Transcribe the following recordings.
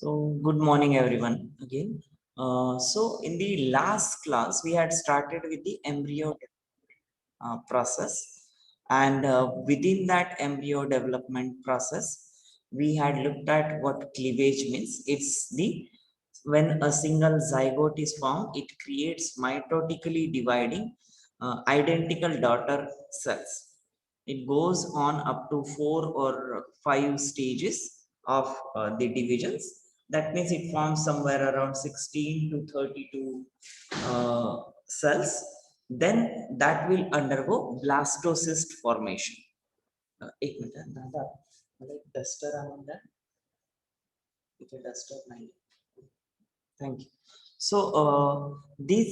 So, good morning, everyone. Again, so in the last class, we had started with the embryo process, and within that embryo development process, we had looked at what cleavage means. It's the when a single zygote is formed, it creates mitotically dividing identical daughter cells. It goes on up to 4 or 5 stages of the divisions. That means it forms somewhere around 16 to 32 cells. Then that will undergo blastocyst formation. एक minute दादा मला एक duster आणून द्या इथे duster नाही. Thank you. So this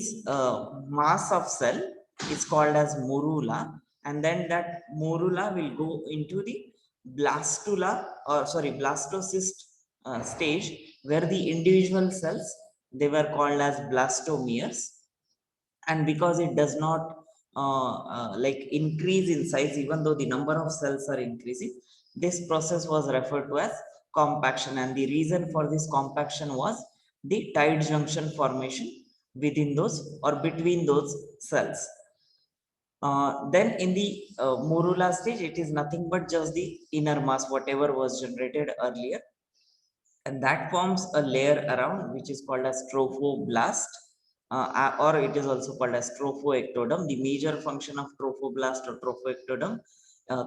mass of cell is called as morula, and then that morula will go into the blastocyst stage, where the individual cells, they were called as blastomeres. And because it does not like increase in size, even though the number of cells are increasing, this process was referred to as compaction. And the reason for this compaction was the tight junction formation within those or between those cells. Then in the morula stage, it is nothing but just the inner mass, whatever was generated earlier, and that forms a layer around, which is called as trophoblast, or it is also called as trophoectoderm. The major function of trophoblast or trophoectoderm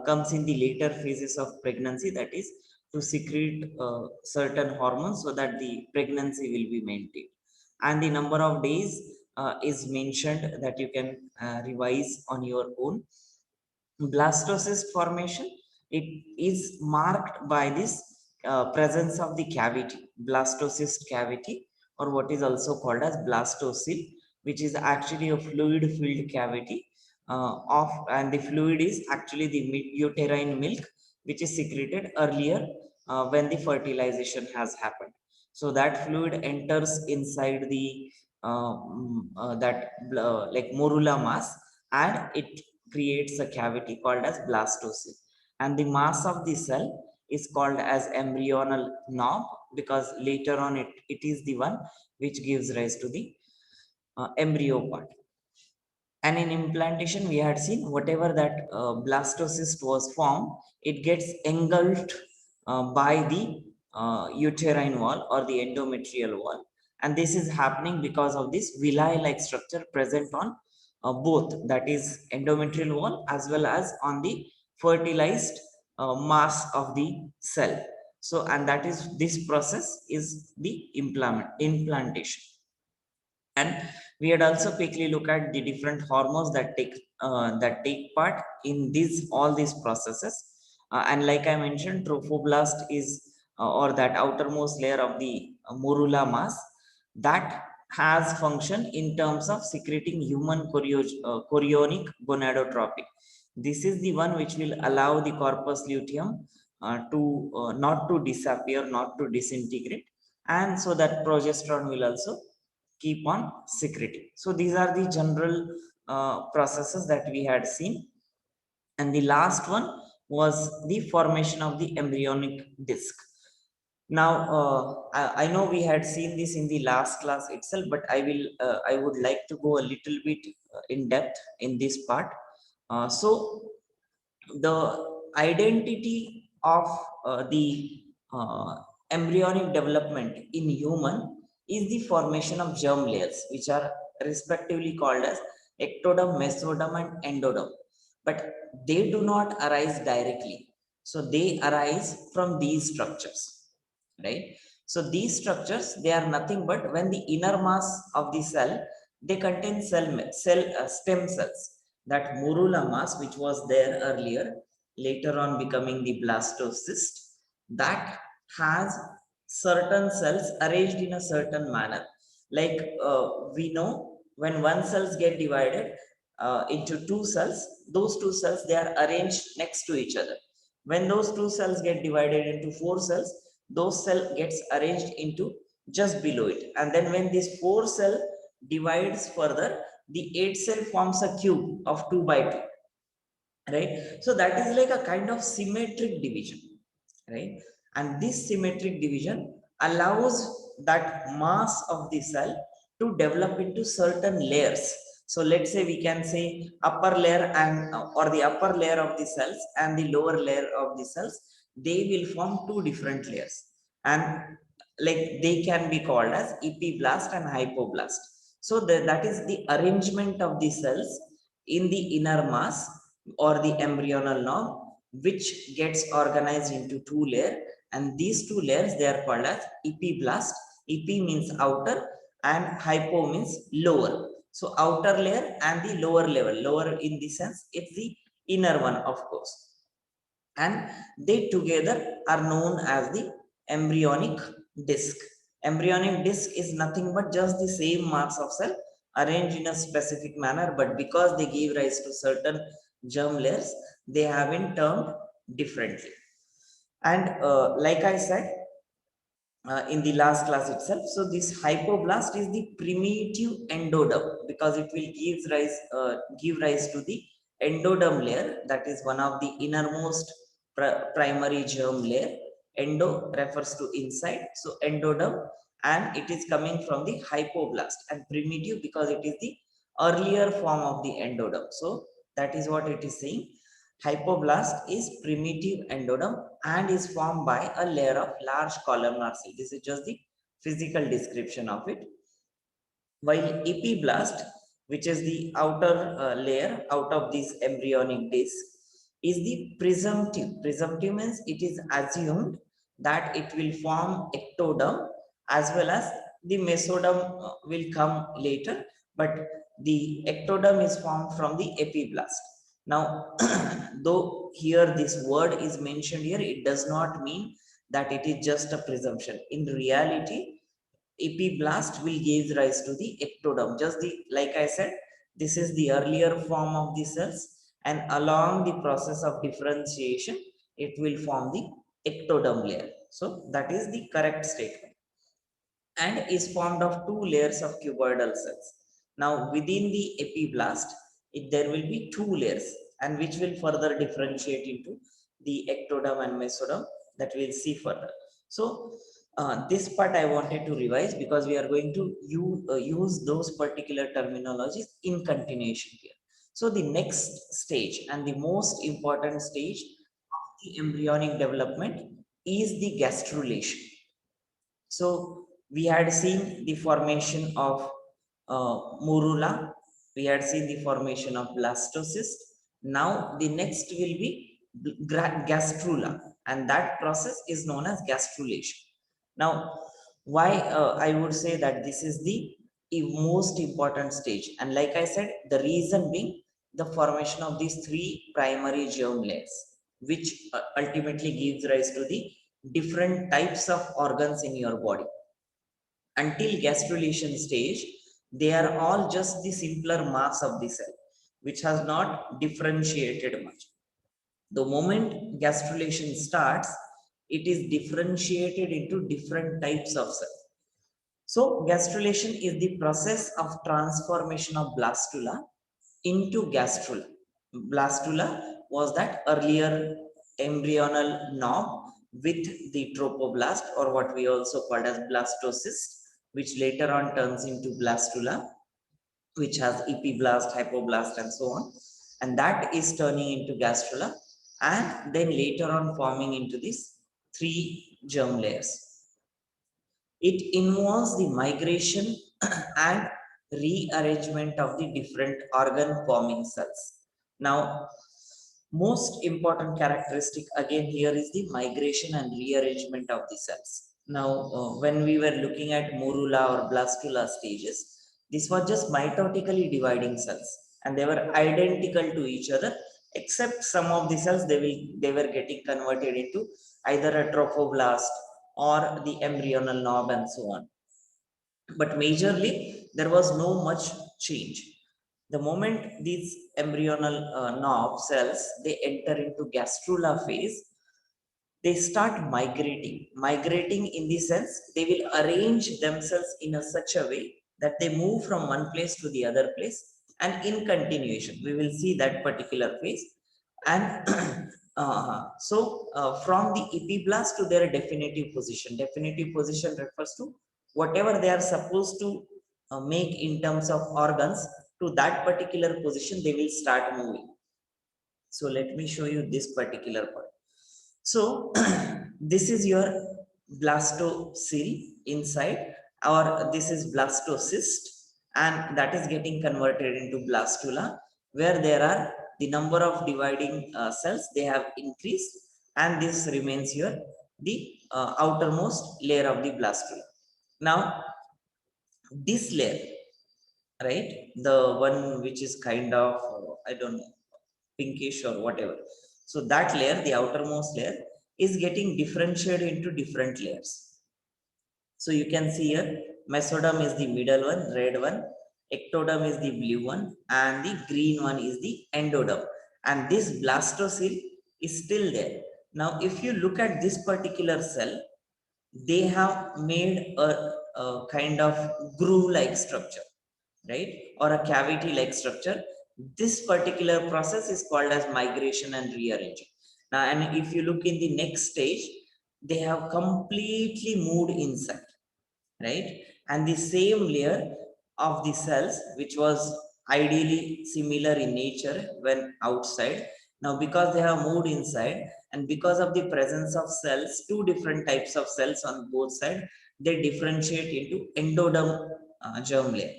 comes in the later phases of pregnancy, that is to secrete certain hormones so that the pregnancy will be maintained. And the number of days is mentioned, that you can revise on your own. Blastocyst formation, it is marked by this presence of the cavity, blastocyst cavity, or what is also called as blastocele, which is actually a fluid filled cavity and the fluid is actually the uterine milk, which is secreted earlier when the fertilization has happened. So that fluid enters inside the like morula mass, and it creates a cavity called as blastocele. And the mass of the cell is called as embryonal knob, because later on it is the one which gives rise to the embryo part. And in implantation, we had seen whatever that blastocyst was formed, it gets engulfed by the uterine wall or the endometrial wall. And this is happening because of this villi-like structure present on both, that is endometrial wall as well as on the fertilized mass of the cell. So, and that is, this process is the implantation. And we had also quickly look at the different hormones that take part in all these processes. And like I mentioned, trophoblast is or that outermost layer of the morula mass, that has function in terms of secreting human chorionic gonadotropin. This is the one which will allow the corpus luteum to not to disappear, not to disintegrate, and so that progesterone will also keep on secreting. So these are the general processes that we had seen. And the last one was the formation of the embryonic disc. Now, I know we had seen this in the last class itself, but I would like to go a little bit in depth in this part. So the identity of the embryonic development in human is the formation of germ layers, which are respectively called as ectoderm, mesoderm, and endoderm. But they do not arise directly. So they arise from these structures, right? So these structures, they are nothing but when the inner mass of the cell, they contain stem cells. That morula mass, which was there earlier, later on becoming the blastocyst, that has certain cells arranged in a certain manner. Like we know, when one cells get divided into two cells, those two cells, they are arranged next to each other. When those two cells get divided into four cells, those cell gets arranged into just below it. And then when this four cell divides further, the 8 cell forms a cube of 2 by 2, right? So that is like a kind of symmetric division, right? And this symmetric division allows that mass of the cell to develop into certain layers. So let's say we can say upper layer and or the upper layer of the cells and the lower layer of the cells, they will form two different layers, and like they can be called as epiblast and hypoblast. So that is the arrangement of the cells in the inner mass or the embryonal knob, which gets organized into two layers, and these two layers they are called as epiblast. Ep means outer and hypo means lower. So outer layer and the lower level, lower in the sense it's the inner one of course, and they together are known as the embryonic disc. Embryonic disc is nothing but just the same mass of cell arranged in a specific manner, but because they give rise to certain germ layers, they have been termed differently. And like I said in the last class itself, so this hypoblast is the primitive endoderm because it will give rise to the endoderm layer, that is one of the innermost primary germ layer. Endo refers to inside, so endoderm, and it is coming from the hypoblast, and primitive because it is the earlier form of the endoderm. So that is what it is saying. Hypoblast is primitive endoderm and is formed by a layer of large columnar cell. This is just the physical description of it. While epiblast, which is the outer layer out of this embryonic disc, is the presumptive. Presumptive means it is assumed that it will form ectoderm, as well as the mesoderm will come later, but the ectoderm is formed from the epiblast. Now, though here this word is mentioned here, it does not mean that it is just a presumption. In reality, epiblast will give rise to the ectoderm. Just the like I said, this is the earlier form of the cells, and along the process of differentiation, it will form the ectoderm layer. So that is the correct statement, and is formed of two layers of cuboidal cells. Now within the epiblast, there will be two layers, and which will further differentiate into the ectoderm and mesoderm that we'll see further. So this part I wanted to revise because we are going to use those particular terminologies in continuation here. So the next stage and the most important stage of the embryonic development is the gastrulation. So we had seen the formation of morula, we had seen the formation of blastocyst. Now the next will be gastrula, and that process is known as gastrulation. Now, why I would say that this is the most important stage, and like I said, the reason being the formation of these three primary germ layers, which ultimately gives rise to the different types of organs in your body. Until gastrulation stage, they are all just the simpler mass of the cell, which has not differentiated much. The moment gastrulation starts, it is differentiated into different types of cells. So gastrulation is the process of transformation of blastula into gastrula. Blastula was that earlier embryonal knob with the trophoblast, or what we also called as blastocyst, which later on turns into blastula, which has epiblast, hypoblast, and so on. And that is turning into gastrula, and then later on forming into these three germ layers. It involves the migration and rearrangement of the different organ forming cells. Now, most important characteristic again here is the migration and rearrangement of the cells. Now, when we were looking at morula or blastula stages, this was just mitotically dividing cells, and they were identical to each other, except some of the cells they were getting converted into either a trophoblast or the embryonal knob and so on. But majorly, there was no much change. The moment these embryonal knob cells, they enter into gastrula phase, they start migrating. Migrating in the sense, they will arrange themselves in a such a way that they move from one place to the other place, and in continuation, we will see that particular phase. And From the epiblast to their definitive position refers to whatever they are supposed to make in terms of organs. To that particular position, they will start moving. So let me show you this particular part. So this is your blastocele inside, or this is blastocyst, and that is getting converted into blastula, where there are the number of dividing cells, they have increased, and this remains here the outermost layer of the blastula. Now this layer, right, the one which is kind of I don't know, pinkish or whatever, so that layer, the outermost layer, is getting differentiated into different layers. So you can see here, mesoderm is the middle one, red one, ectoderm is the blue one, and the green one is the endoderm, and this blastocele is still there. Now if you look at this particular cell, they have made a kind of groove like structure, right, or a cavity like structure. This particular process is called as migration and rearranging. Now, and if you look in the next stage, they have completely moved inside, right, and the same layer of the cells which was ideally similar in nature when outside, now because they have moved inside and because of the presence of cells, two different types of cells on both sides, they differentiate into endoderm germ layer.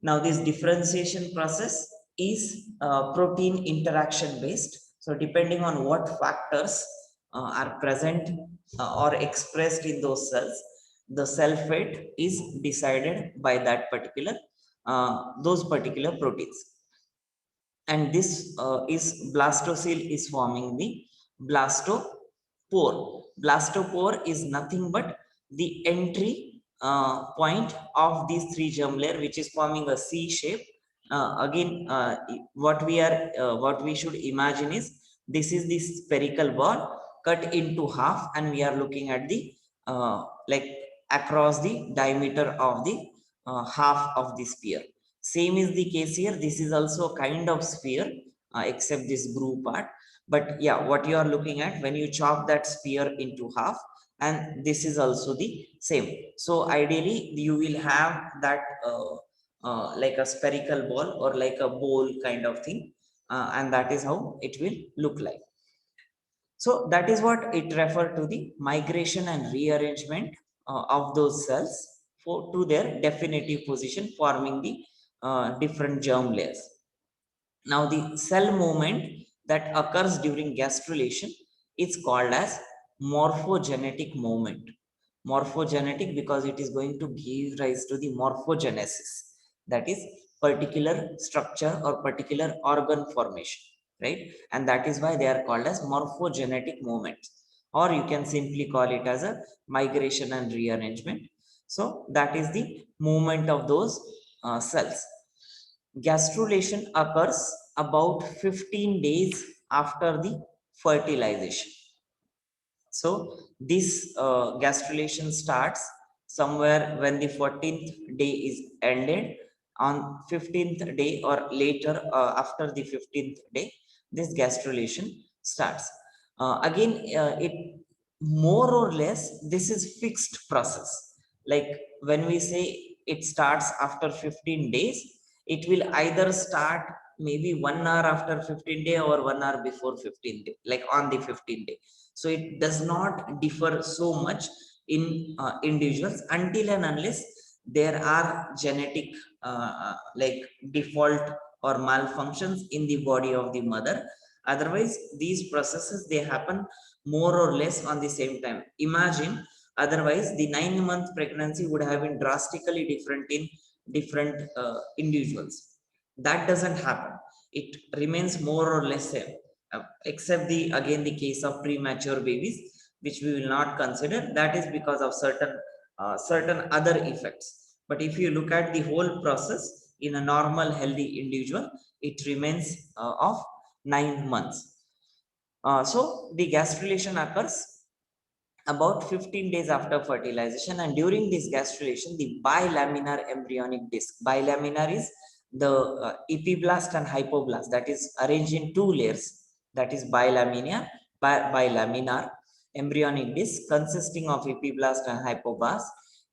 Now, this differentiation process is protein interaction based. So, depending on what factors are present or expressed in those cells, the cell fate is decided by that particular those particular proteins. And this is blastocele is forming the blastopore. Blastopore is nothing but the entry point of these three germ layer, which is forming a C shape. Again, what we should imagine is this is the spherical ball cut into half, and we are looking at the like across the diameter of the half of the sphere. Same is the case here. This is also a kind of sphere, except this groove part. But yeah, what you are looking at when you chop that sphere into half, and this is also the same. So ideally, you will have that like a spherical ball or like a bowl kind of thing, and that is how it will look like. So that is what it referred to the migration and rearrangement of those cells to their definitive position, forming the different germ layers. Now, the cell movement that occurs during gastrulation is called as morphogenetic movement. Morphogenetic because it is going to give rise to the morphogenesis, that is, particular structure or particular organ formation, right? And that is why they are called as morphogenetic movements, or you can simply call it as a migration and rearrangement. So that is the movement of those cells. Gastrulation occurs about 15 days after the fertilization. So this gastrulation starts somewhere when the 14th day is ended. On 15th day or later after the 15th day, this gastrulation starts. Again, it more or less, this is fixed process. Like when we say it starts after 15 days, it will either start maybe 1 hour after 15 day or 1 hour before 15 day, like on the 15th day. So it does not differ so much in individuals until and unless there are genetic like default or malfunctions in the body of the mother. Otherwise, these processes, they happen more or less on the same time. Imagine, otherwise the 9-month pregnancy would have been drastically different in different individuals. That doesn't happen. It remains more or less same, except the again the case of premature babies, which we will not consider. That is because of certain other effects. But if you look at the whole process in a normal healthy individual, it remains of 9 months. So the gastrulation occurs about 15 days after fertilization, and during this gastrulation, the bilaminar embryonic disc, bilaminar is the epiblast and hypoblast, that is arranged in two layers, that is bilaminar embryonic disc consisting of epiblast and hypoblast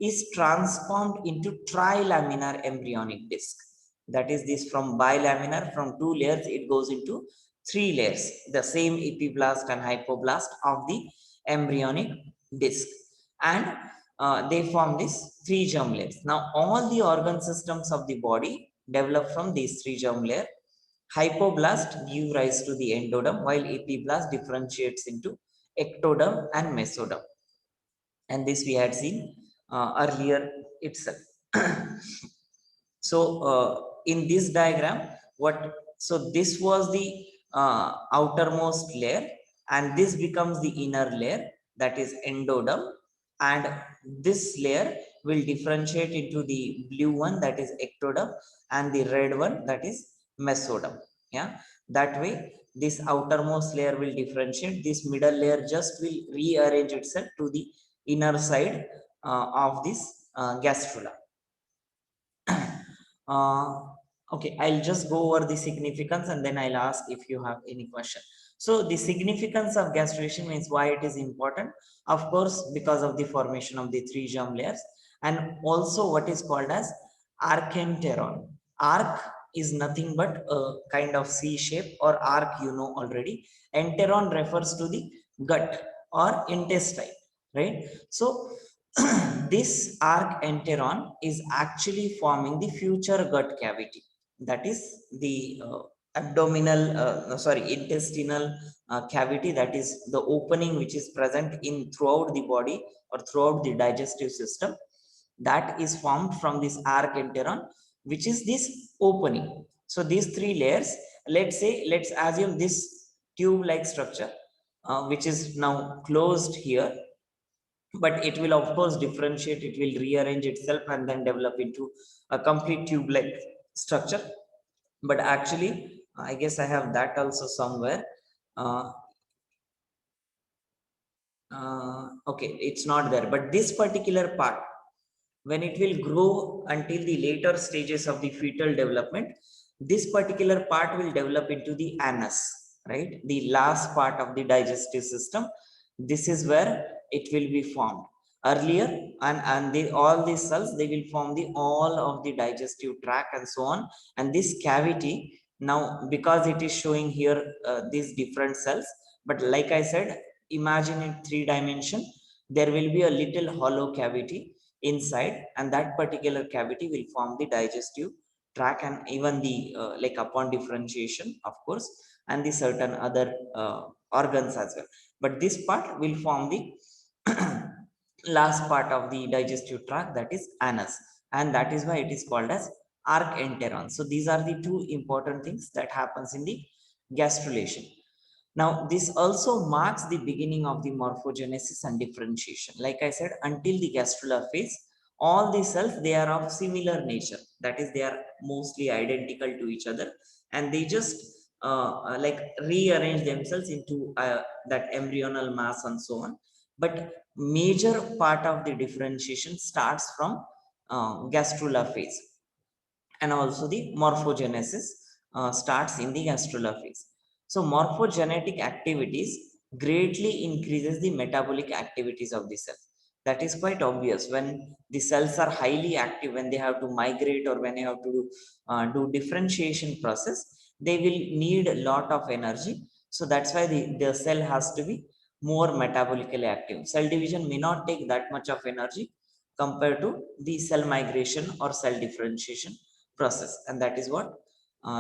is transformed into trilaminar embryonic disc. That is this from bilaminar, from 2 layers, it goes into 3 layers, the same epiblast and hypoblast of the embryonic disc. And they form these 3 germ layers. Now, all the organ systems of the body develop from these 3 germ layers. Hypoblast give rise to the endoderm, while epiblast differentiates into ectoderm and mesoderm. And this we had seen earlier itself. So in this diagram, so this was the outermost layer, and this becomes the inner layer, that is endoderm, and this layer will differentiate into the blue one, that is ectoderm, and the red one, that is mesoderm. Yeah, that way this outermost layer will differentiate, this middle layer just will rearrange itself to the inner side of this gastrula. Okay, I'll just go over the significance and then I'll ask if you have any question. So the significance of gastrulation means why it is important. Of course, because of the formation of the 3 germ layers, and also what is called as archenteron. Arc is nothing but a kind of C shape, or arc you know already. Enteron refers to the gut or intestine, right? So this arc enteron is actually forming the future gut cavity, that is the intestinal cavity, that is the opening which is present in throughout the body or throughout the digestive system, that is formed from this arc enteron, which is this opening. So these 3 layers, let's assume this tube like structure which is now closed here, but it will of course differentiate, it will rearrange itself and then develop into a complete tube like structure. But actually I guess I have that also somewhere. uh, okay, it's not there, but this particular part, when it will grow until the later stages of the fetal development, this particular part will develop into the anus, right? The last part of the digestive system. This is where it will be formed earlier, and all these cells, they will form the all of the digestive tract and so on. And this cavity, now because it is showing here these different cells, but like I said, imagine in 3 dimension, there will be a little hollow cavity inside, and that particular cavity will form the digestive tract, and even the like upon differentiation of course, and the certain other organs as well. But this part will form the last part of the digestive tract, that is anus, and that is why it is called as arc enteron. So these are the 2 important things that happens in the gastrulation. Now, this also marks the beginning of the morphogenesis and differentiation. Like I said, until the gastrula phase, all the cells, they are of similar nature. That is, they are mostly identical to each other, and they just like rearrange themselves into that embryonal mass and so on. But major part of the differentiation starts from gastrula phase, and also the morphogenesis starts in the gastrula phase. So morphogenetic activities greatly increases the metabolic activities of the cell. That is quite obvious. When the cells are highly active, when they have to migrate or when they have to do differentiation process, they will need a lot of energy. So that's why the cell has to be more metabolically active. Cell division may not take that much of energy compared to the cell migration or cell differentiation process, and that is what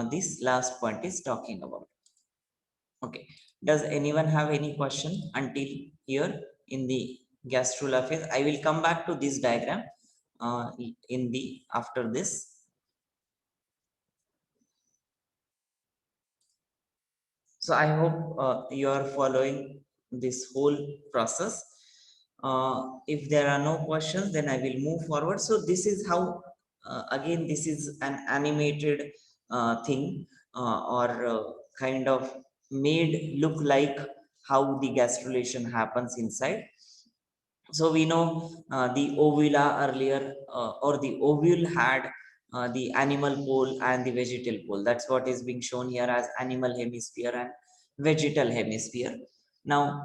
this last point is talking about. Okay, does anyone have any question until here in the gastrula phase? I will come back to this diagram in the after this. So I hope you are following this whole process. If there are no questions, then I will move forward. So this is how again, this is an animated thing, or kind of made look like how the gastrulation happens inside. So we know the ovula earlier, or the ovule had the animal pole and the vegetal pole. That's what is being shown here as animal hemisphere and vegetal hemisphere. Now,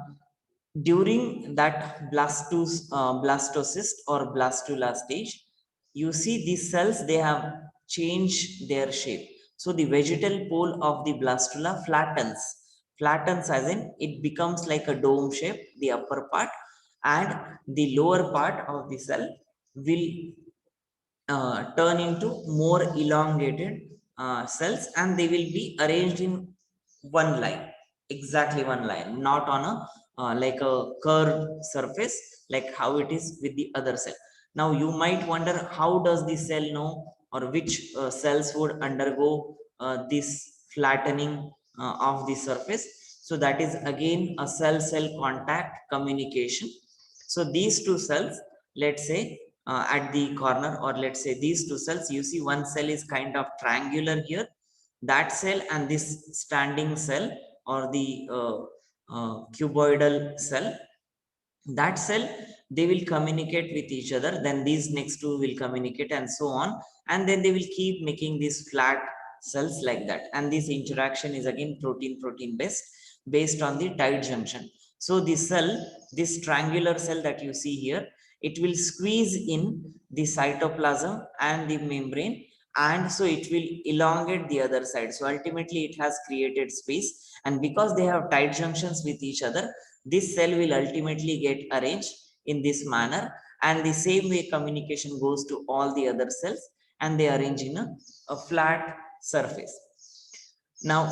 during that blastocyst or blastula stage, you see these cells, they have changed their shape. So the vegetal pole of the blastula flattens as in it becomes like a dome shape, the upper part, and the lower part of the cell will turn into more elongated cells, and they will be arranged in one line, exactly one line, not on a like a curved surface like how it is with the other cell. Now you might wonder, how does the cell know, or which cells would undergo this flattening of the surface? So that is again a cell cell contact communication. So these two cells, let's say at the corner, or let's say these two cells, you see one cell is kind of triangular here, that cell and this standing cell, or the cuboidal cell, that cell, they will communicate with each other, then these next two will communicate, and so on, and then they will keep making these flat cells like that. And this interaction is again protein based on the tight junction. So the cell, this triangular cell that you see here, it will squeeze in the cytoplasm and the membrane, and so it will elongate the other side. So ultimately it has created space, and because they have tight junctions with each other, this cell will ultimately get arranged in this manner, and the same way communication goes to all the other cells, and they arrange in a flat surface. Now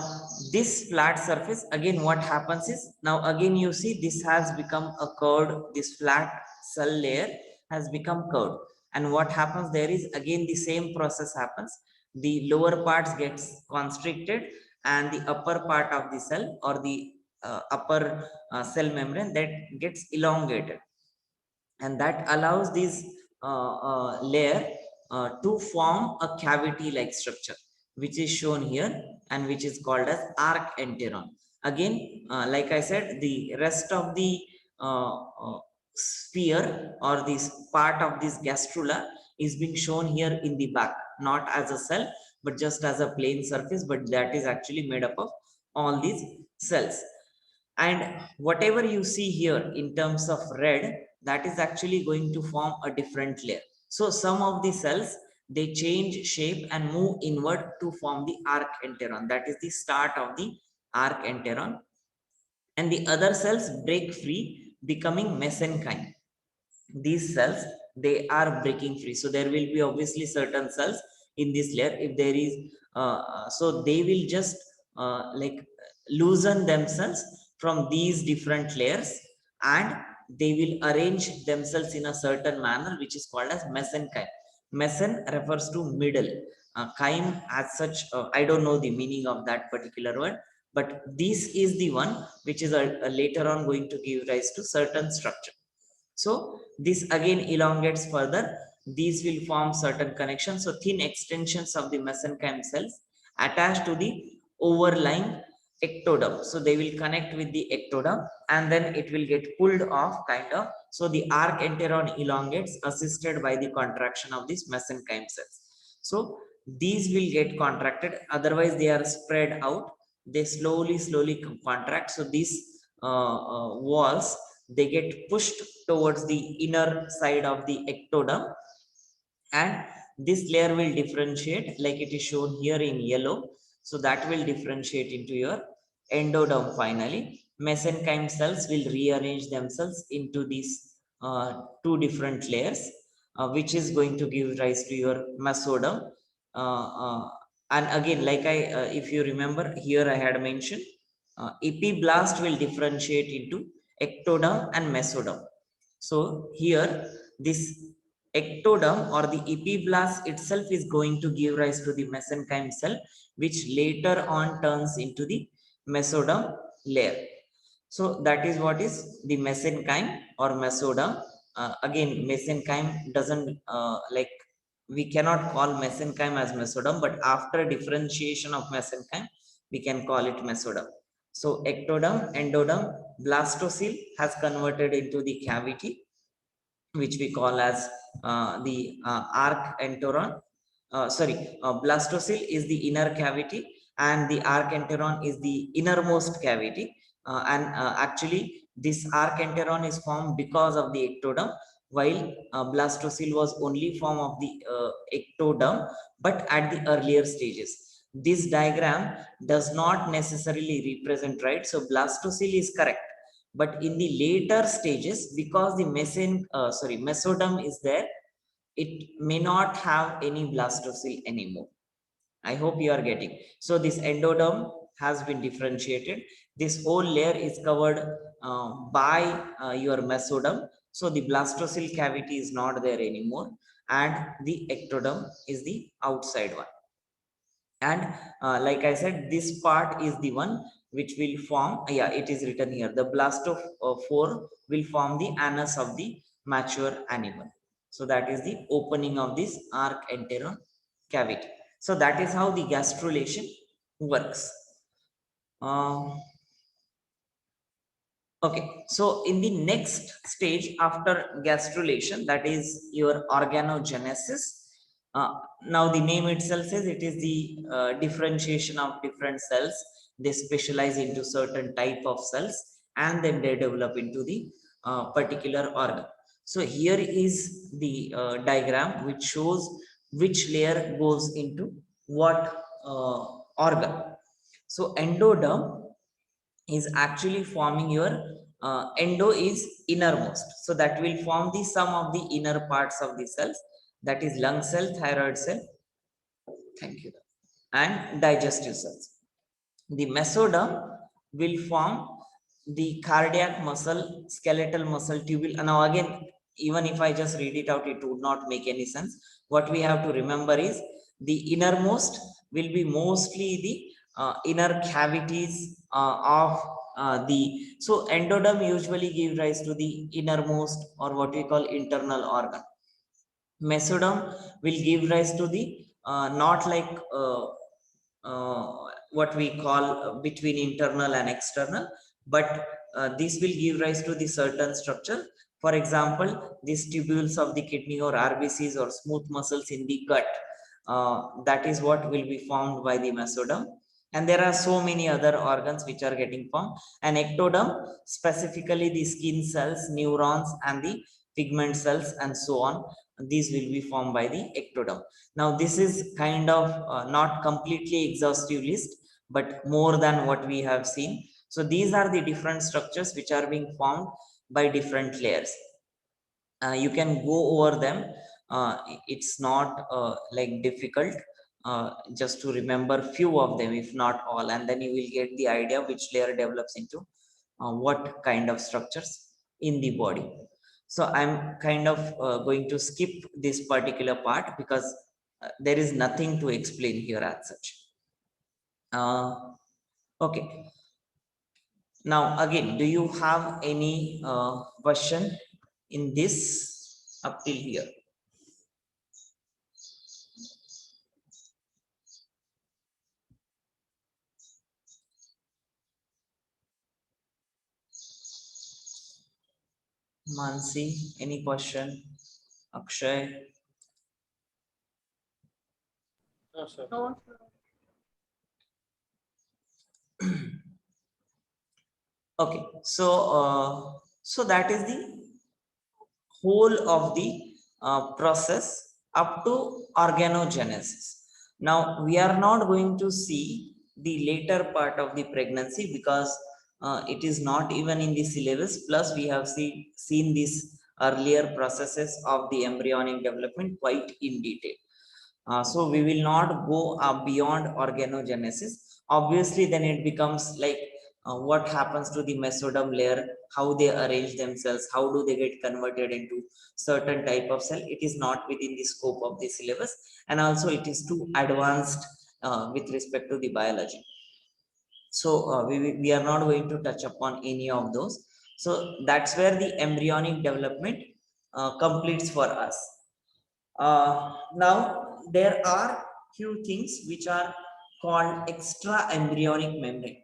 this flat surface, again what happens is, now again you see this has become a curved, this flat cell layer has become curved, and what happens there is, again the same process happens. The lower parts gets constricted, and the upper part of the cell, or the upper cell membrane, that gets elongated, and that allows this layer to form a cavity like structure, which is shown here, and which is called as arc enteron. Again, like I said, the rest of the uh, uh, sphere, or this part of this gastrula, is being shown here in the back, not as a cell, but just as a plain surface, but that is actually made up of all these cells. And whatever you see here in terms of red, that is actually going to form a different layer. So some of the cells, they change shape and move inward to form the arc enteron, that is the start of the arc enteron, and the other cells break free, becoming mesenchyme. These cells, they are breaking free, so there will be obviously certain cells in this layer, if there is so they will just like loosen themselves from these different layers, and they will arrange themselves in a certain manner, which is called as mesenchyme. Mesen refers to middle, chyme as such, I don't know the meaning of that particular word, but this is the one which is later on going to give rise to certain structure. So this again elongates further. These will form certain connections. So thin extensions of the mesenchyme cells attached to the overlying ectoderm. So they will connect with the ectoderm, and then it will get pulled off kind of. So the arc enteron elongates, assisted by the contraction of these mesenchyme cells. So these will get contracted. Otherwise they are spread out. They slowly contract. So these walls, they get pushed towards the inner side of the ectoderm, and this layer will differentiate like it is shown here in yellow. So that will differentiate into your endoderm. Finally, mesenchyme cells will rearrange themselves into these two different layers, which is going to give rise to your mesoderm. uh, uh, and again, like I if you remember here, I had mentioned epiblast will differentiate into ectoderm and mesoderm. So here, this ectoderm or the epiblast itself is going to give rise to the mesenchyme cell, which later on turns into the mesoderm layer. So that is what is the mesenchyme or mesoderm. Again, mesenchyme doesn't like, we cannot call mesenchyme as mesoderm, but after differentiation of mesenchyme, we can call it mesoderm. So ectoderm, endoderm, blastocyst has converted into the cavity, which we call as the arc enteron. Blastocyst is the inner cavity, and the arc enteron is the innermost cavity. Actually, this arc enteron is formed because of the ectoderm, while blastocele was only form of the ectoderm, but at the earlier stages. This diagram does not necessarily represent, right? So blastocele is correct, but in the later stages, because the mesoderm is there, it may not have any blastocele anymore. I hope you are getting. So this endoderm has been differentiated. This whole layer is covered by your mesoderm. So the blastocele cavity is not there anymore, and the ectoderm is the outside one. And like I said, this part is the one which will form, yeah, it is written here, the blastophore will form the anus of the mature animal. So that is the opening of this arc enteron cavity. So that is how the gastrulation works. Okay, so in the next stage after gastrulation, that is your organogenesis. Now the name itself says it is the differentiation of different cells. They specialize into certain type of cells, and then they develop into the particular organ. So here is the diagram which shows which layer goes into what organ. So endoderm is actually forming your endo is innermost, so that will form the sum of the inner parts of the cells, that is lung cell, thyroid cell, thank you, and digestive cells. The mesoderm will form the cardiac muscle, skeletal muscle, tubule. And now again, even if I just read it out, it would not make any sense. What we have to remember is the innermost will be mostly the inner cavities of the, so endoderm usually give rise to the innermost, or what we call internal organ. Mesoderm will give rise to the not like uh, what we call between internal and external, but this will give rise to the certain structure. For example, these tubules of the kidney, or RBCs, or smooth muscles in the gut, that is what will be formed by the mesoderm. And there are so many other organs which are getting formed. And ectoderm, specifically the skin cells, neurons, and the pigment cells, and so on, these will be formed by the ectoderm. Now this is kind of not completely exhaustive list, but more than what we have seen. So these are the different structures which are being formed by different layers. You can go over them. It's not like difficult, just to remember few of them, if not all, and then you will get the idea which layer develops into what kind of structures in the body. So I'm kind of going to skip this particular part, because there is nothing to explain here as such. Okay. Now again, do you have any question in this up till here? Mansi, any question? Akshay? No, sir. No, sir. Okay, so that is the whole of the process up to organogenesis. Now we are not going to see the later part of the pregnancy, because it is not even in the syllabus. Plus we have seen these earlier processes of the embryonic development quite in detail. So we will not go beyond organogenesis. Obviously, then it becomes like what happens to the mesoderm layer, how they arrange themselves, how do they get converted into certain type of cell. It is not within the scope of the syllabus, and also it is too advanced with respect to the biology. So we are not going to touch upon any of those. So that's where the embryonic development completes for us. Now there are few things which are called extra embryonic membrane.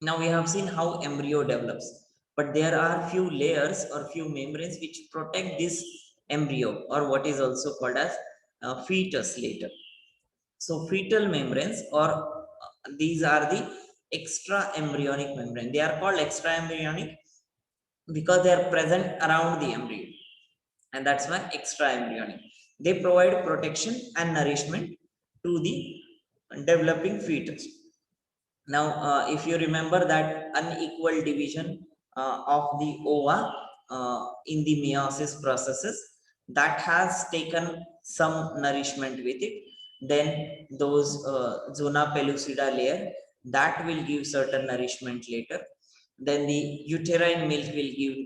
Now we have seen how embryo develops, but there are few layers or few membranes which protect this embryo, or what is also called as fetus later. So fetal membranes, or these are the extra embryonic membrane. They are called extra embryonic because they are present around the embryo, and that's why extra embryonic. They provide protection and nourishment to the developing fetus. Now if you remember that unequal division of the ova in the meiosis processes, that has taken some nourishment with it, then those zona pellucida layer, that will give certain nourishment later. Then the uterine milk will give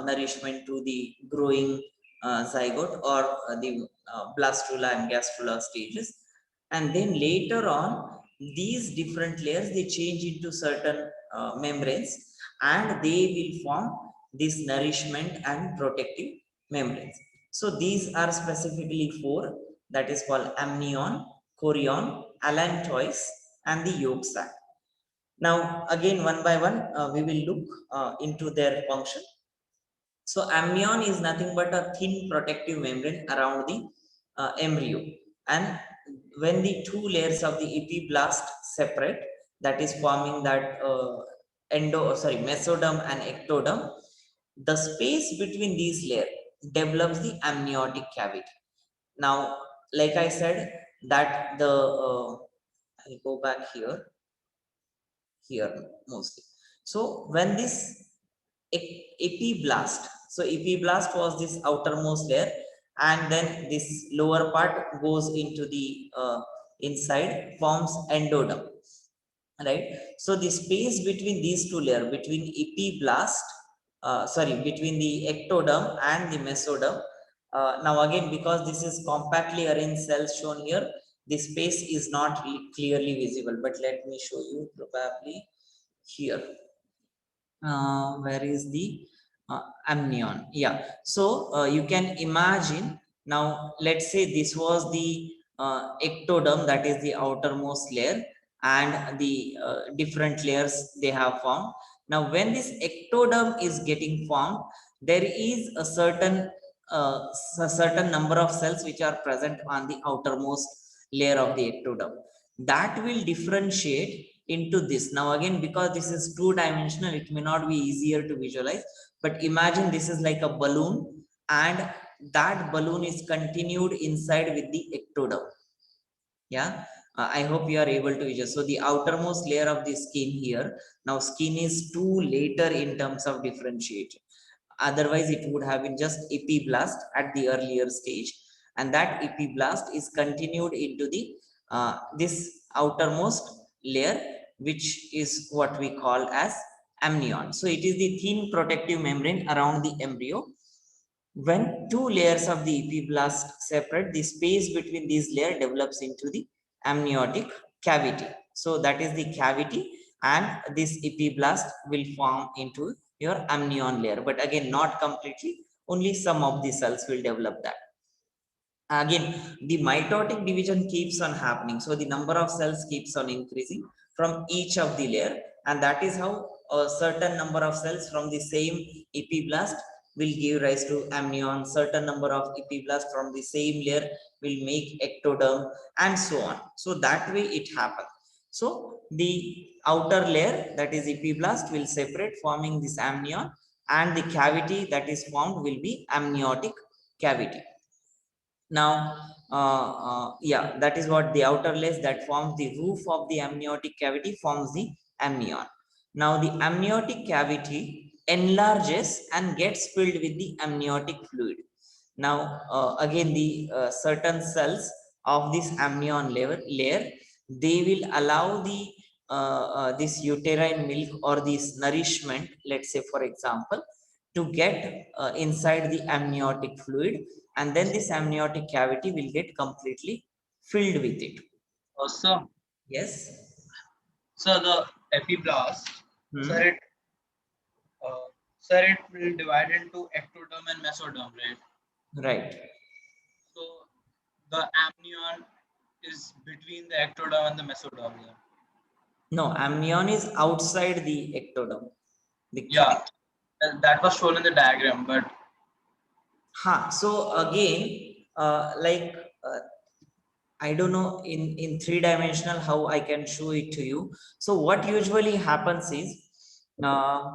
nourishment to the growing zygote or the blastula and gastrula stages. And then later on, these different layers, they change into certain membranes, and they will form this nourishment and protective membranes. So these are specifically four, that is called amnion, chorion, allantois, and the yolk sac. Now again, one by one, we will look into their function. So amnion is nothing but a thin protective membrane around the embryo. And when the two layers of the epiblast separate, that is forming that mesoderm and ectoderm, the space between these layers develops the amniotic cavity. Now, like I said, that the I'll go back here mostly. So when this epiblast, so epiblast was this outermost layer, and then this lower part goes into the inside, forms endoderm, right? So the space between these two layers, between epiblast between the ectoderm and the mesoderm, now again, because this is compactly arranged cells shown here, the space is not clearly visible, but let me show you probably here. Where is the amnion? Yeah, so you can imagine. Now let's say this was the ectoderm, that is the outermost layer, and the different layers they have formed. Now when this ectoderm is getting formed, there is a certain number of cells which are present on the outermost layer of the ectoderm, that will differentiate into this. Now again, because this is two-dimensional, it may not be easier to visualize, but imagine this is like a balloon, and that balloon is continued inside with the ectoderm. Yeah, I hope you are able to visualize. So the outermost layer of the skin here, now skin is too later in terms of differentiation, otherwise it would have been just epiblast at the earlier stage, and that epiblast is continued into the this outermost layer, which is what we call as amnion. So it is the thin protective membrane around the embryo. When two layers of the epiblast separate, the space between these layers develops into the amniotic cavity. So that is the cavity, and this epiblast will form into your amnion layer, but again not completely, only some of the cells will develop that. Again, the mitotic division keeps on happening, so the number of cells keeps on increasing from each of the layer, and that is how a certain number of cells from the same epiblast will give rise to amnion, certain number of epiblast from the same layer will make ectoderm, and so on. So that way it happens. So the outer layer, that is epiblast, will separate, forming this amnion, and the cavity that is formed will be amniotic cavity. Now yeah, that is what the outer layer that forms the roof of the amniotic cavity forms the amnion. Now the amniotic cavity enlarges and gets filled with the amniotic fluid. Now again, the certain cells of this amnion layer, they will allow the this uterine milk or this nourishment, let's say for example, to get inside the amniotic fluid, and then this amniotic cavity will get completely filled with it. So, Yes. so the epiblast, Hmm. sir, uh, it will divide into ectoderm and mesoderm, right? Right. So the amnion is between the ectoderm and the mesoderm. Yeah. No, amnion is outside the ectoderm, the Yeah, that was shown in the diagram, but so again, like I don't know in three-dimensional how I can show it to you. So what usually happens is, I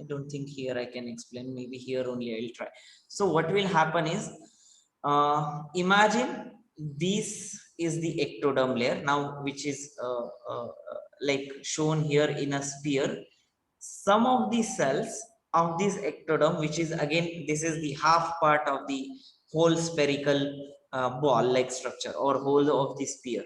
don't think here I can explain. Maybe here only I'll try. So what will happen is, imagine this is the ectoderm layer now, which is like shown here in a sphere. Some of the cells of this ectoderm, which is again, this is the half part of the whole spherical ball-like structure or whole of the sphere.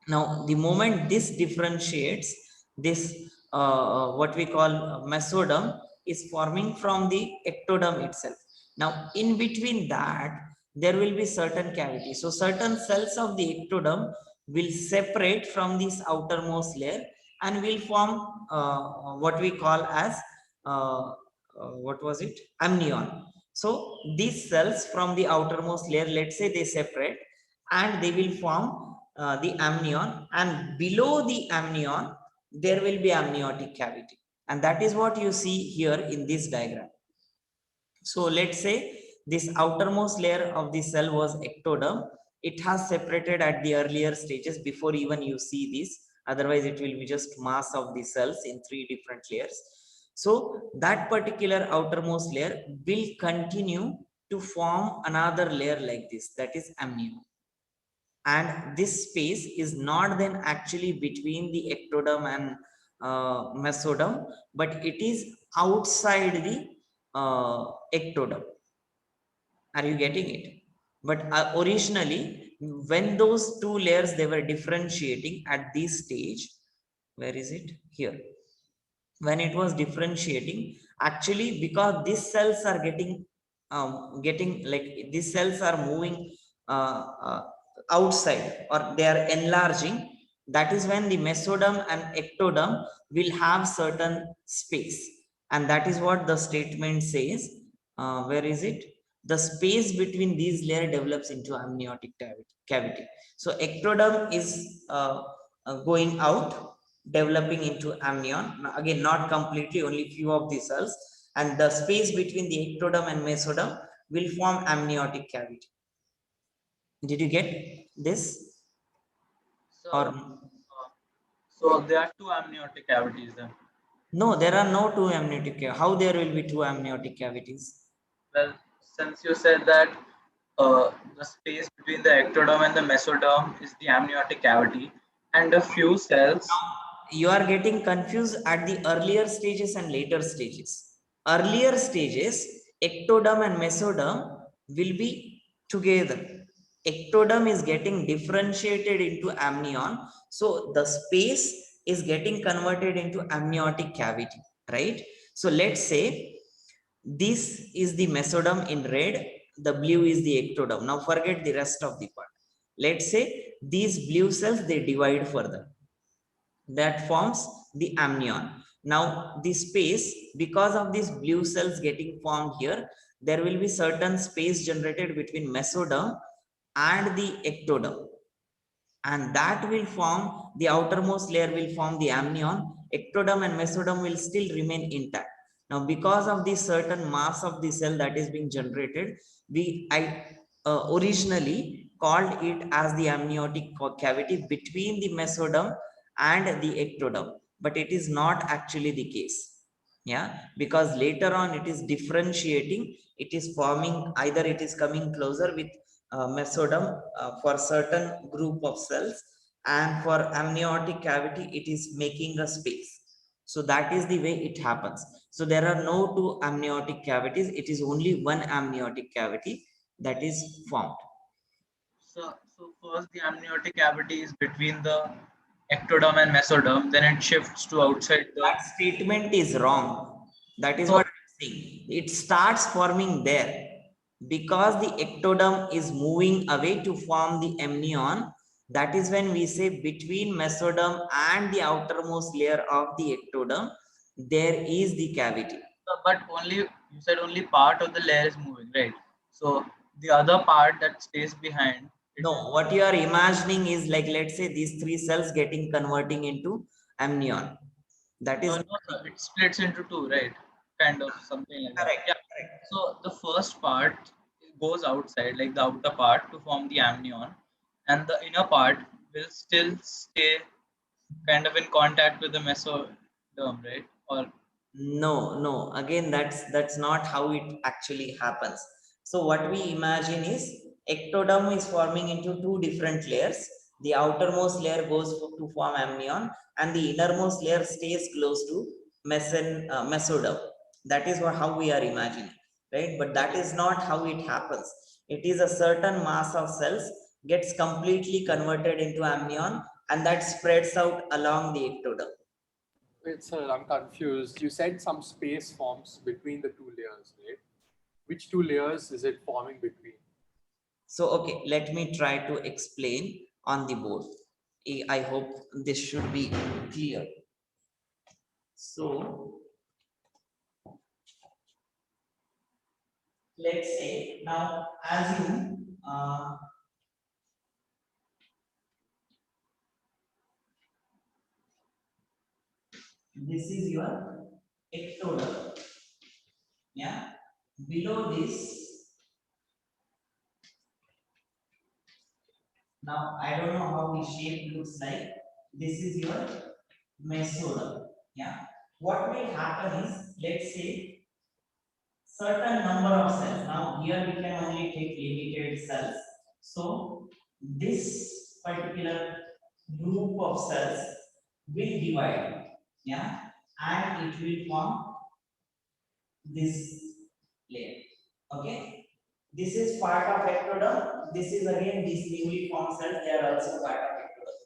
Now, the moment this differentiates, this what we call mesoderm is forming from the ectoderm itself. Now, in between that, there will be certain cavities. So, certain cells of the ectoderm will separate from this outermost layer and will form what we call as what was it? Amnion. So, these cells from the outermost layer, let's say they separate and they will form the amnion, and below the amnion there will be amniotic cavity, and that is what you see here in this diagram. So let's say this outermost layer of the cell was ectoderm. It has separated at the earlier stages before even you see this, otherwise it will be just mass of the cells in three different layers. So that particular outermost layer will continue to form another layer like this, that is amnion, and this space is not then actually between the ectoderm and mesoderm, but it is outside the ectoderm. Are you getting it? But originally, when those two layers they were differentiating at this stage, where is it here, when it was differentiating, actually because these cells are getting like these cells are moving uh, outside or they are enlarging, that is when the mesoderm and ectoderm will have certain space, and that is what the statement says. Where is it? The space between these layers develops into amniotic cavity. So ectoderm is going out, developing into amnion. Now, again, not completely, only few of the cells, and the space between the ectoderm and mesoderm will form amniotic cavity. Did you get this? So, Or so there are two amniotic cavities then. no, there are no two amniotic how there will be two amniotic cavities? Well, since you said that the space between the ectoderm and the mesoderm is the amniotic cavity, and a few cells. You are getting confused at the earlier stages and later stages. Earlier stages, ectoderm and mesoderm will be together. Ectoderm is getting differentiated into amnion, so the space is getting converted into amniotic cavity, right? So let's say this is the mesoderm in red, the blue is the ectoderm. Now forget the rest of the part. Let's say these blue cells they divide further, that forms the amnion. Now the space, because of these blue cells getting formed here, there will be certain space generated between mesoderm and the ectoderm, and that will form the outermost layer will form the amnion. Ectoderm and mesoderm will still remain intact. Now because of the certain mass of the cell that is being generated, I originally called it as the amniotic cavity between the mesoderm and the ectoderm, but it is not actually the case. Yeah, because later on it is differentiating, it is forming, either it is coming closer with mesoderm for certain group of cells, and for amniotic cavity it is making a space. So that is the way it happens. So there are no two amniotic cavities, it is only one amniotic cavity that is formed. So first the amniotic cavity is between the ectoderm and mesoderm, then it shifts to outside the. That statement is wrong. That is So, what I'm saying. It starts forming there because the ectoderm is moving away to form the amnion. That is when we say between mesoderm and the outermost layer of the ectoderm, there is the cavity. but only you said only part of the layer is moving, right? So the other part that stays behind, it No, is. what you are imagining is like, let's say these three cells getting converting into amnion. That is No, no, it splits into two, right? Kind of something like that. correct. Yeah. So the first part goes outside, like the outer part, to form the amnion, and the inner part will still stay kind of in contact with the mesoderm, right? Or No. Again, that's not how it actually happens. So what we imagine is ectoderm is forming into two different layers. The outermost layer goes to form amnion, and the innermost layer stays close to mesoderm. That is how we are imagining, right? But that is not how it happens. It is a certain mass of cells gets completely converted into amnion, and that spreads out along the ectoderm. Wait, sir, I'm confused. You said some space forms between the two layers, right? Which two layers is it forming between? So, okay, let me try to explain on the board. I hope this should be clear. So, let's say now assume this is your ectoderm. Yeah, below this. Now, I don't know how the shape looks like. This is your mesoderm. Yeah. What will happen is, let's say, certain number of cells. Now, here we can only take limited cells. So, this particular group of cells will divide. Yeah. And it will form this layer. Okay. This is part of ectoderm. This is again these newly formed cells. They are also part of ectoderm.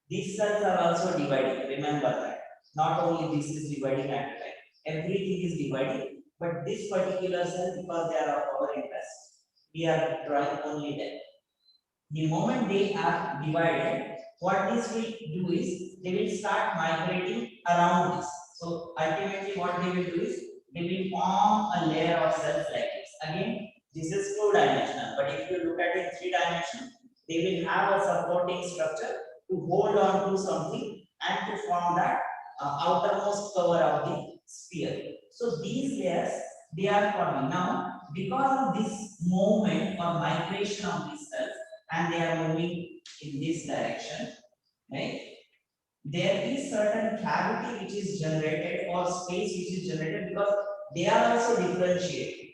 These cells are also dividing. Remember that. Not only this is dividing at a time. Everything is dividing. But this particular cell, because they are of our interest, we are drawing only them. The moment they are divided, what this will do is they will start migrating around this. So ultimately, what they will do is they will form a layer of cells like this. Again, this is two-dimensional, but if you look at it in three-dimensional, they will have a supporting structure to hold on to something and to form that outermost cover of the sphere. So these layers they are forming now because of this movement or migration of these cells, and they are moving in this direction, right? There is certain cavity which is generated or space which is generated because they are also differentiated,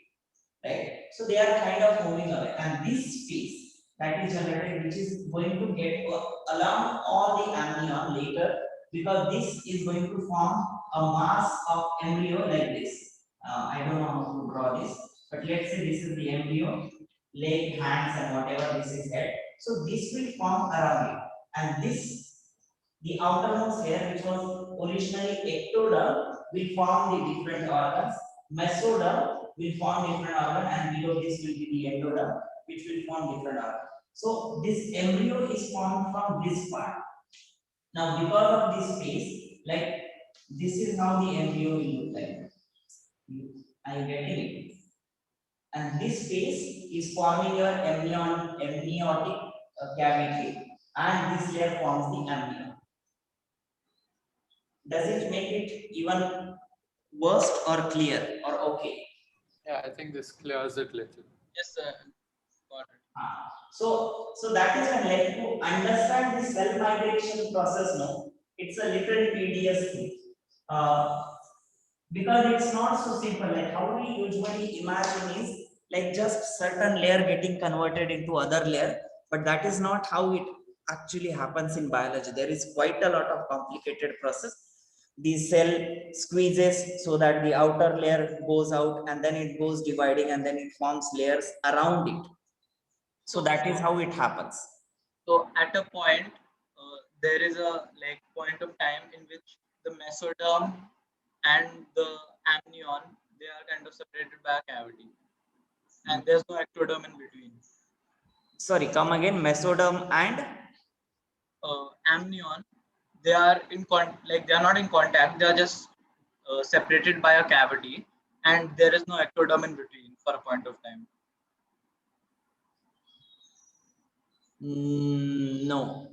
right? So they are kind of moving away, and this space that is generated, which is going to get along all the amnion later, because this is going to form a mass of embryo like this. I don't know how to draw this, but let's say this is the embryo, leg, hands, and whatever this is head. So this will form around it, and this the outermost layer, which was originally ectoderm, will form the different organs. Mesoderm will form different organ, and below this will be the endoderm, which will form different organ. So this embryo is formed from this part. Now, because of this space, like this is how the embryo will look like. Are you getting it? And this space is forming your amniotic cavity, and this layer forms the amnion. Does it make it even worse or clear or okay? Yeah, I think this clears it little. yes, got it. So that is when, like, to understand this cell migration process, no, it's a little tedious thing. Because it's not so simple. Like how we usually imagine is like just certain layer getting converted into other layer, but that is not how it actually happens in biology. There is quite a lot of complicated process. The cell squeezes so that the outer layer goes out, and then it goes dividing, and then it forms layers around it. So that is how it happens. So at a point, there is a like point of time in which the mesoderm and the amnion they are kind of separated by a cavity, and there's no ectoderm in between. Sorry, come again. Mesoderm and Amnion, they are like they are not in contact. They are just separated by a cavity, and there is no ectoderm in between for a point of time. no.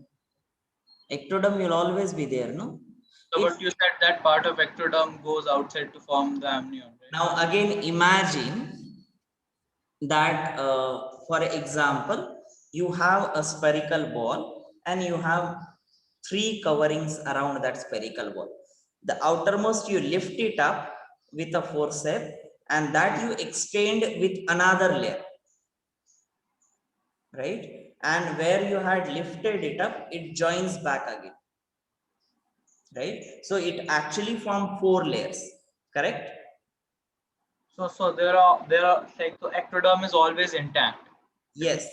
Ectoderm will always be there, no? So, but you said that part of ectoderm goes outside to form the amnion, right? Now again, imagine that, for example, you have a spherical ball and you have 3 coverings around that spherical ball. The outermost you lift it up with a forceps, and that you extend with another layer, right? And where you had lifted it up, it joins back again, right? So it actually formed 4 layers, correct? So there are like the ectoderm is always intact. Yes.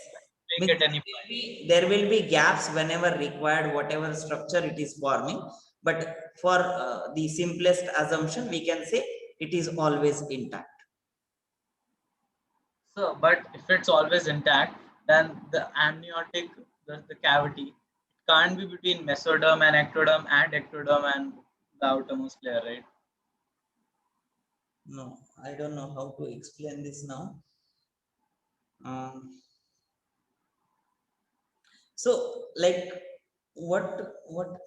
Break at any There will be gaps whenever required, whatever structure it is forming. But for the simplest assumption, we can say it is always intact. So, but if it's always intact, then the amniotic, the cavity, it can't be between mesoderm and ectoderm and the outermost layer, right? No, I don't know how to explain this now. So, like, what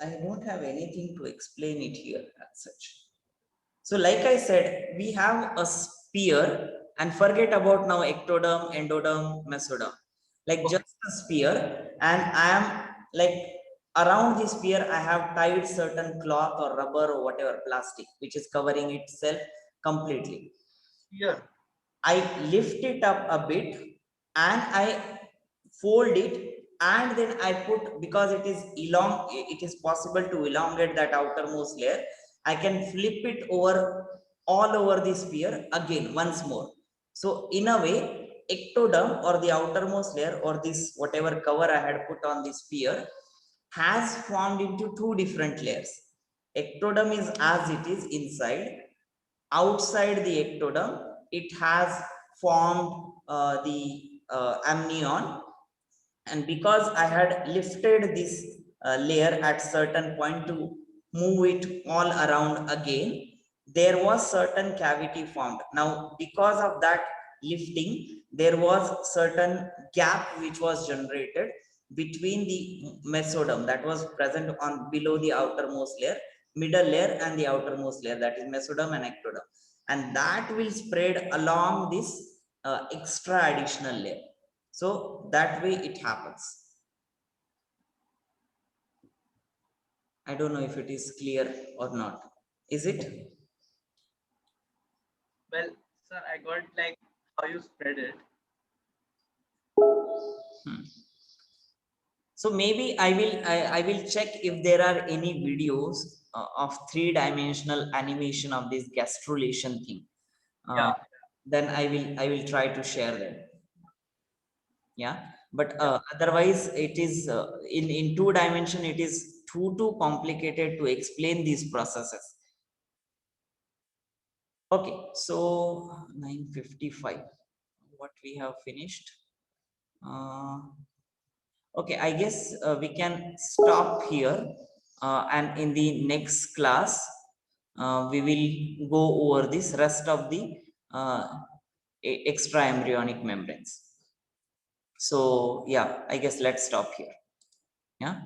I don't have anything to explain it here as such. So, like I said, we have a sphere, and forget about now ectoderm, endoderm, mesoderm. Like Okay. just a sphere, and I am like around the sphere, I have tied certain cloth or rubber or whatever plastic, which is covering itself completely. Here, I lift it up a bit and I fold it, and then I put, because it is possible to elongate that outermost layer. I can flip it over all over the sphere again once more. So in a way, ectoderm or the outermost layer or this whatever cover I had put on the sphere has formed into 2 different layers. Ectoderm is as it is inside. Outside the ectoderm, it has formed the amnion, and because I had lifted this layer at certain point to move it all around again, there was certain cavity formed. Now because of that lifting, there was certain gap which was generated between the mesoderm that was present on below the outermost layer, middle layer, and the outermost layer, that is mesoderm and ectoderm, and that will spread along this extra additional layer. So that way it happens. I don't know if it is clear or not. Is it? well, sir, I got like how you spread it. So maybe I will check if there are any videos of 3-dimensional animation of this gastrulation thing. Yeah, Then I will try to share them. Yeah, but yeah. otherwise it is in 2 dimension, it is too complicated to explain these processes. Okay, so 9:55, what we have finished. Okay, I guess we can stop here, and in the next class we will go over this rest of the extra embryonic membranes. So yeah, I guess let's stop here. Yeah.